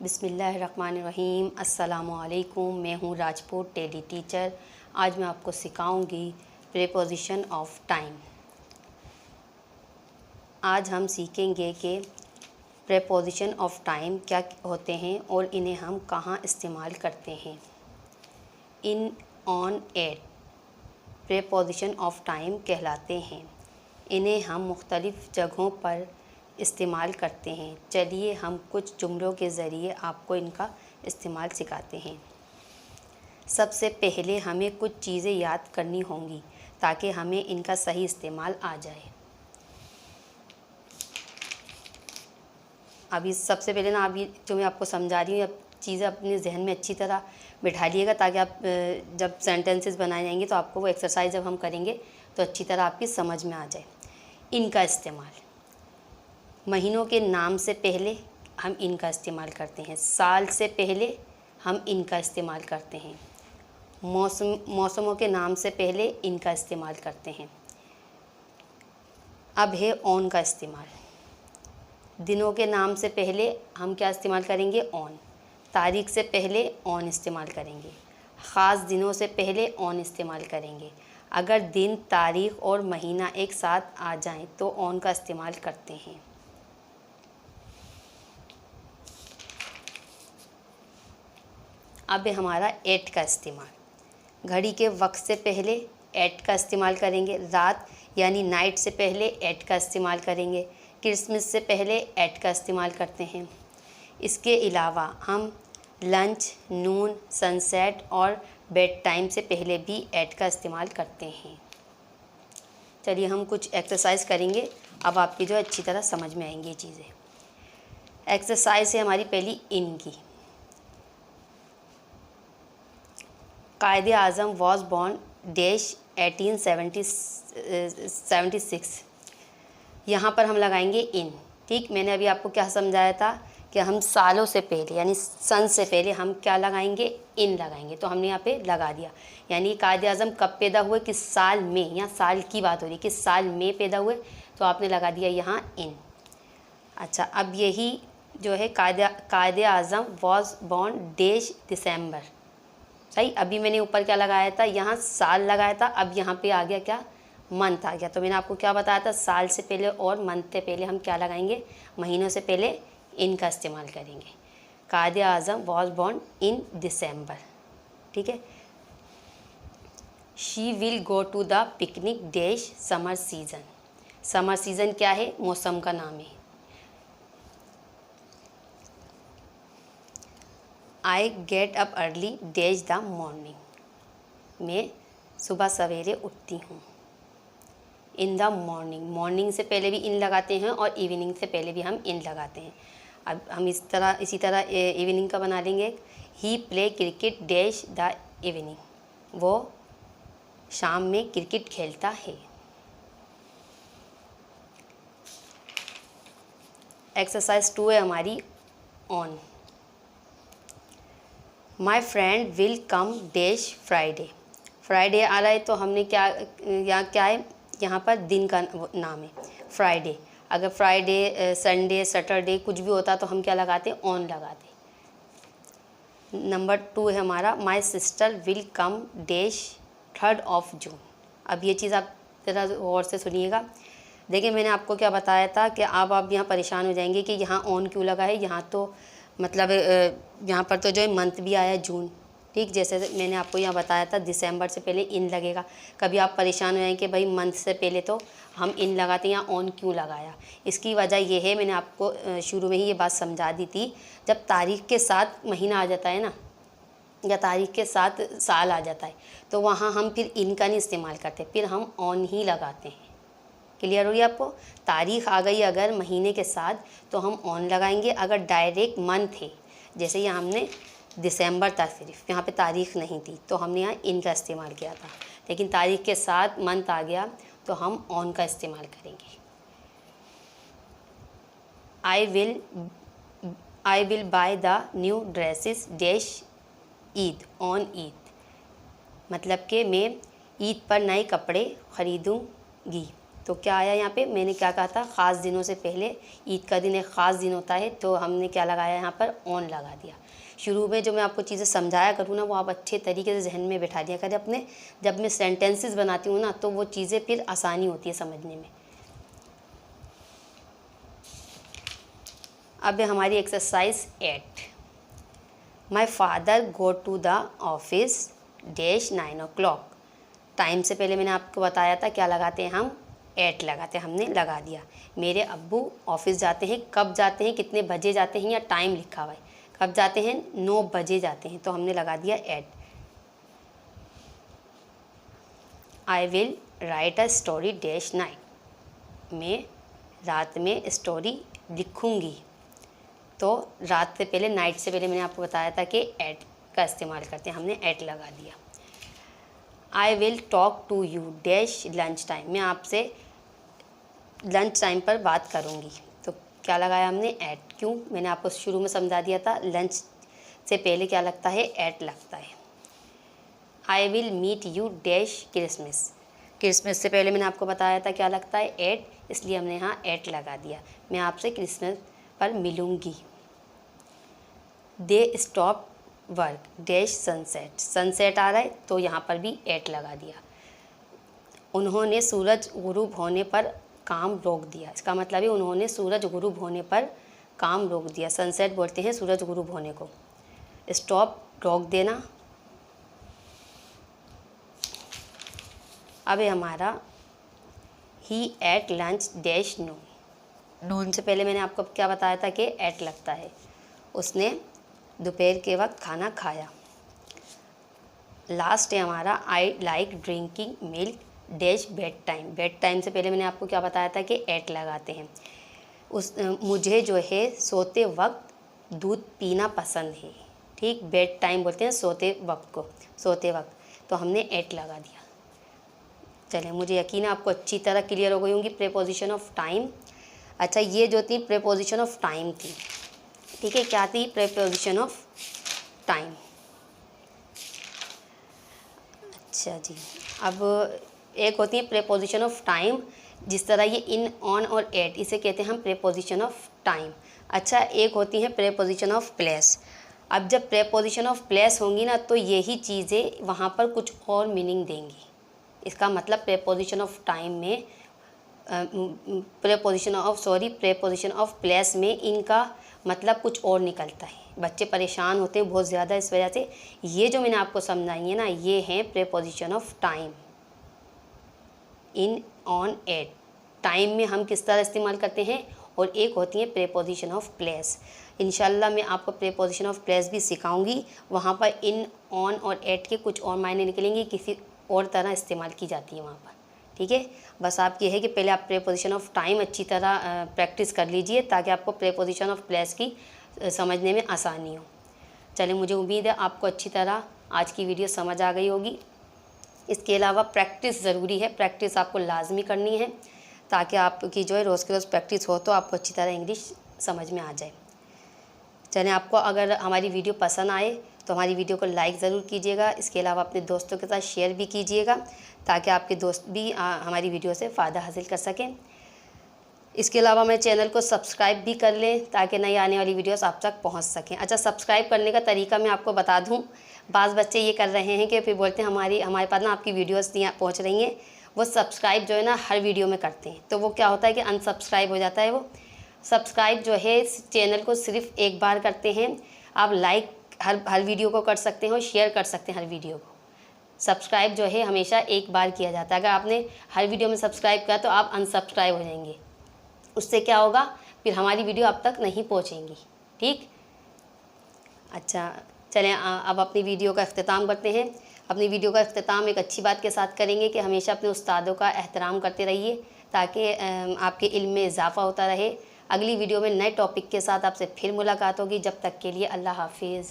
बिस्मिल्लाहिर्रहमानिर्रहीम। अस्सलामुअलैकुम। मैं हूँ राजपूत टेली टीचर। आज मैं आपको सिखाऊंगी प्रीपोजिशन ऑफ टाइम। आज हम सीखेंगे कि प्रीपोजिशन ऑफ टाइम क्या होते हैं और इन्हें हम कहाँ इस्तेमाल करते हैं। In, on, at preposition of time कहलाते हैं। इन्हें हम मुख्तलिफ़ जगहों पर इस्तेमाल करते हैं। चलिए हम कुछ जुमलों के ज़रिए आपको इनका इस्तेमाल सिखाते हैं। सबसे पहले हमें कुछ चीज़ें याद करनी होंगी ताकि हमें इनका सही इस्तेमाल आ जाए। अभी सबसे पहले ना अभी जो मैं आपको समझा रही हूँ चीज़ें अपने जहन में अच्छी तरह बिठा लिएगा ताकि आप जब सेंटेंसेस बनाए जाएंगे तो आपको वो एक्सरसाइज जब हम करेंगे तो अच्छी तरह आपकी समझ में आ जाए। इनका इस्तेमाल, महीनों के नाम से पहले हम इनका इस्तेमाल करते हैं। साल से पहले हम इनका इस्तेमाल करते हैं। मौसमों के नाम से पहले इनका इस्तेमाल करते हैं। अब है ऑन का इस्तेमाल। दिनों के नाम से पहले हम क्या इस्तेमाल करेंगे? ऑन। तारीख से पहले ऑन इस्तेमाल करेंगे। ख़ास दिनों से पहले ऑन इस्तेमाल करेंगे। अगर दिन, तारीख और महीना एक साथ आ जाएं तो ऑन का इस्तेमाल करते हैं। अब है हमारा एट का इस्तेमाल। घड़ी के वक्त से पहले एट का इस्तेमाल करेंगे। रात यानी नाइट से पहले एट का इस्तेमाल करेंगे। क्रिसमस से पहले एट का इस्तेमाल करते हैं। इसके अलावा हम लंच, नून, सनसेट और बेड टाइम से पहले भी एट का इस्तेमाल करते हैं। चलिए हम कुछ एक्सरसाइज करेंगे। अब आपकी जो अच्छी तरह समझ में आएंगी चीज़ें। एक्सरसाइज है हमारी पहली इन की। कायदे आज़म वॉज बॉर्न डैश 1876। यहाँ पर हम लगाएंगे इन। ठीक, मैंने अभी आपको क्या समझाया था कि हम सालों से पहले यानी सन से पहले हम क्या लगाएंगे? इन लगाएंगे। तो हमने यहाँ पे लगा दिया। यानी कायदे आज़म कब पैदा हुए, किस साल में, यहाँ साल की बात हो रही है, किस साल में पैदा हुए, तो आपने लगा दिया यहाँ इन। अच्छा, अब यही जो है कायदे आज़म वॉज बॉर्न डैश दिसंबर। सही, अभी मैंने ऊपर क्या लगाया था? यहाँ साल लगाया था। अब यहाँ पे आ गया क्या? मंथ आ गया। तो मैंने आपको क्या बताया था? साल से पहले और मंथ से पहले हम क्या लगाएंगे? महीनों से पहले इन का इस्तेमाल करेंगे। कायदे आज़म वॉज बॉर्न इन दिसंबर। ठीक है। She will go to the picnic dash summer season. Summer season क्या है? मौसम का नाम है। I get up early dash the morning. मैं सुबह सवेरे उठती हूँ। इन द मॉर्निंग, मॉर्निंग से पहले भी इन लगाते हैं और इवनिंग से पहले भी हम इन लगाते हैं। अब हम इसी तरह इवनिंग का बना लेंगे। He play cricket dash the evening. वो शाम में क्रिकेट खेलता है। एक्सरसाइज 2 है हमारी on. My friend will come dash Friday. Friday आ रहा है तो हमने क्या, यहाँ क्या है? यहाँ पर दिन का नाम है फ्राइडे। अगर फ्राइडे, संडे, सैटरडे कुछ भी होता तो हम क्या लगाते? ऑन लगाते। नंबर 2 है हमारा my sister will come dash 3rd of जून। अब ये चीज़ आप ज़रा गौर से सुनिएगा। देखिए मैंने आपको क्या बताया था कि आप यहाँ परेशान हो जाएंगे कि यहाँ ऑन क्यों लगा है। यहाँ तो मतलब यहाँ पर तो जो है मंथ भी आया जून। ठीक, जैसे मैंने आपको यहाँ बताया था दिसंबर से पहले इन लगेगा। कभी आप परेशान हो जाएंगे कि भाई मंथ से पहले तो हम इन लगाते हैं, यहाँ ऑन क्यों लगाया? इसकी वजह ये है, मैंने आपको शुरू में ही ये बात समझा दी थी। जब तारीख के साथ महीना आ जाता है ना, या तारीख के साथ साल आ जाता है, तो वहाँ हम फिर इन का नहीं इस्तेमाल करते, फिर हम ऑन ही लगाते हैं। क्लियर हो गया आपको? तारीख आ गई अगर महीने के साथ तो हम ऑन लगाएंगे। अगर डायरेक्ट मंथ है, जैसे यहाँ हमने दिसंबर था, सिर्फ यहाँ पे तारीख नहीं थी, तो हमने यहाँ इन का इस्तेमाल किया था। लेकिन तारीख के साथ मंथ आ गया तो हम ऑन का इस्तेमाल करेंगे। I will by the new dresses dash Eid on Eid. मतलब कि मैं ईद पर नए कपड़े ख़रीदूँगी। तो क्या आया यहाँ पे, मैंने क्या कहा था, ख़ास दिनों से पहले ईद का दिन एक ख़ास दिन होता है, तो हमने क्या लगाया यहाँ पर, ऑन लगा दिया। शुरू में जो मैं आपको चीज़ें समझाया करूँ ना, वो आप अच्छे तरीके से जहन में बैठा दिया करें अपने। जब मैं सेंटेंसेस बनाती हूँ ना, तो वो चीज़ें फिर आसानी होती है समझने में। अब है हमारी exercise 8। My father go to the office dash 9 o'clock। Time से पहले मैंने आपको बताया था क्या लगाते हैं हम, 8 लगाते हैं, हमने लगा दिया। मेरे अब्बू ऑफिस जाते हैं, कब जाते हैं, कितने बजे जाते हैं, या टाइम लिखा हुआ है, कब जाते हैं, 9 बजे जाते हैं, तो हमने लगा दिया 8। I will write a story dash 9। मैं रात में स्टोरी लिखूँगी, तो रात से पहले, नाइट से पहले मैंने आपको बताया था कि 8 का इस्तेमाल करते हैं, हमने 8 लगा दिया। I will talk to you dash lunch time. मैं आपसे लंच टाइम पर बात करूँगी, तो क्या लगाया हमने, 8। क्यों, मैंने आपको शुरू में समझा दिया था, लंच से पहले क्या लगता है, 8 लगता है। I will meet you dash Christmas. Christmas से पहले मैंने आपको बताया था क्या लगता है, 8, इसलिए हमने यहाँ 8 लगा दिया। मैं आपसे क्रिसमस पर मिलूँगी। They stop work dash sunset. Sunset आ रहा है, तो यहाँ पर भी 8 लगा दिया। उन्होंने सूरज गुरूब होने पर काम रोक दिया। इसका मतलब है उन्होंने सूरज गुरूब होने पर काम रोक दिया। सनसेट बोलते हैं सूरज गुरूब होने को। स्टॉप रोक देना। अब है हमारा ही एट लंच डैश नून। नून से पहले मैंने आपको क्या बताया था कि 8 लगता है। उसने दोपहर के वक्त खाना खाया। लास्ट है हमारा I like drinking milk dash bed time. Bed time से पहले मैंने आपको क्या बताया था कि 8 लगाते हैं। मुझे जो है सोते वक्त दूध पीना पसंद है। ठीक, बेड टाइम बोलते हैं सोते वक्त को, सोते वक्त, तो हमने 8 लगा दिया। चलें, मुझे यकीन है आपको अच्छी तरह क्लियर हो गई होंगी प्रीपोजिशन ऑफ टाइम। अच्छा, ये जो थी प्रीपोजिशन ऑफ टाइम थी, ठीक है, क्या थी, प्रीपोजिशन ऑफ टाइम। अच्छा जी, अब एक होती है प्रीपोजिशन ऑफ टाइम, जिस तरह ये इन, ऑन और एट, इसे कहते हैं हम प्रीपोजिशन ऑफ टाइम। अच्छा, एक होती है प्रीपोजिशन ऑफ प्लेस। अब जब प्रीपोजिशन ऑफ प्लेस होंगी ना, तो यही चीज़ें वहाँ पर कुछ और मीनिंग देंगी। इसका मतलब प्रीपोजिशन ऑफ टाइम में, प्रीपोजिशन ऑफ प्लेस में इनका मतलब कुछ और निकलता है। बच्चे परेशान होते हैं बहुत ज़्यादा इस वजह से। ये जो मैंने आपको समझाई है ना, ये हैं preposition of time. In, on, at, time में हम किस तरह इस्तेमाल करते हैं, और एक होती है प्रीपोजिशन ऑफ प्लेस। इंशाल्लाह मैं आपको प्रीपोजिशन ऑफ प्लेस भी सिखाऊंगी। वहाँ पर इन, ऑन और एट के कुछ और मायने निकलेंगे, किसी और तरह इस्तेमाल की जाती है वहाँ पर। ठीक है, बस आपकी है कि पहले आप प्रीपोजिशन ऑफ टाइम अच्छी तरह प्रैक्टिस कर लीजिए, ताकि आपको प्रीपोजिशन ऑफ प्लेस की समझने में आसानी हो। चलिए, मुझे उम्मीद है आपको अच्छी तरह आज की वीडियो समझ आ गई होगी। इसके अलावा प्रैक्टिस ज़रूरी है, प्रैक्टिस आपको लाजमी करनी है, ताकि आपकी जो है रोज़ के रोज़ प्रैक्टिस हो तो आपको अच्छी तरह इंग्लिश समझ में आ जाए। चलें, आपको अगर हमारी वीडियो पसंद आए तो हमारी वीडियो को लाइक ज़रूर कीजिएगा। इसके अलावा अपने दोस्तों के साथ शेयर भी कीजिएगा, ताकि आपके दोस्त भी हमारी वीडियो से फ़ायदा हासिल कर सकें। इसके अलावा मेरे चैनल को सब्सक्राइब भी कर लें, ताकि नई आने वाली वीडियोस आप तक पहुंच सकें। अच्छा, सब्सक्राइब करने का तरीका मैं आपको बता दूं। बाज़ बच्चे ये कर रहे हैं कि फिर बोलते हैं हमारे पास ना आपकी वीडियोस यहाँ पहुंच रही हैं, वो सब्सक्राइब जो है ना हर वीडियो में करते हैं, तो वो क्या होता है कि अनसब्सक्राइब हो जाता है। वो सब्सक्राइब जो है चैनल को सिर्फ एक बार करते हैं। आप लाइक हर वीडियो को कर सकते हैं और शेयर कर सकते हैं हर वीडियो को। सब्सक्राइब जो है हमेशा एक बार किया जाता है। अगर आपने हर वीडियो में सब्सक्राइब किया तो आप अनसब्सक्राइब हो जाएंगे। उससे क्या होगा, फिर हमारी वीडियो अब तक नहीं पहुंचेंगी। ठीक, अच्छा, चलें अब अपनी वीडियो का अख्तिताम करते हैं। अपनी वीडियो का अख्तिताम एक अच्छी बात के साथ करेंगे कि हमेशा अपने उस्तादों का एहतराम करते रहिए, ताकि आपके इल्म में इजाफ़ा होता रहे। अगली वीडियो में नए टॉपिक के साथ आपसे फिर मुलाकात होगी। जब तक के लिए अल्लाह हाफिज़।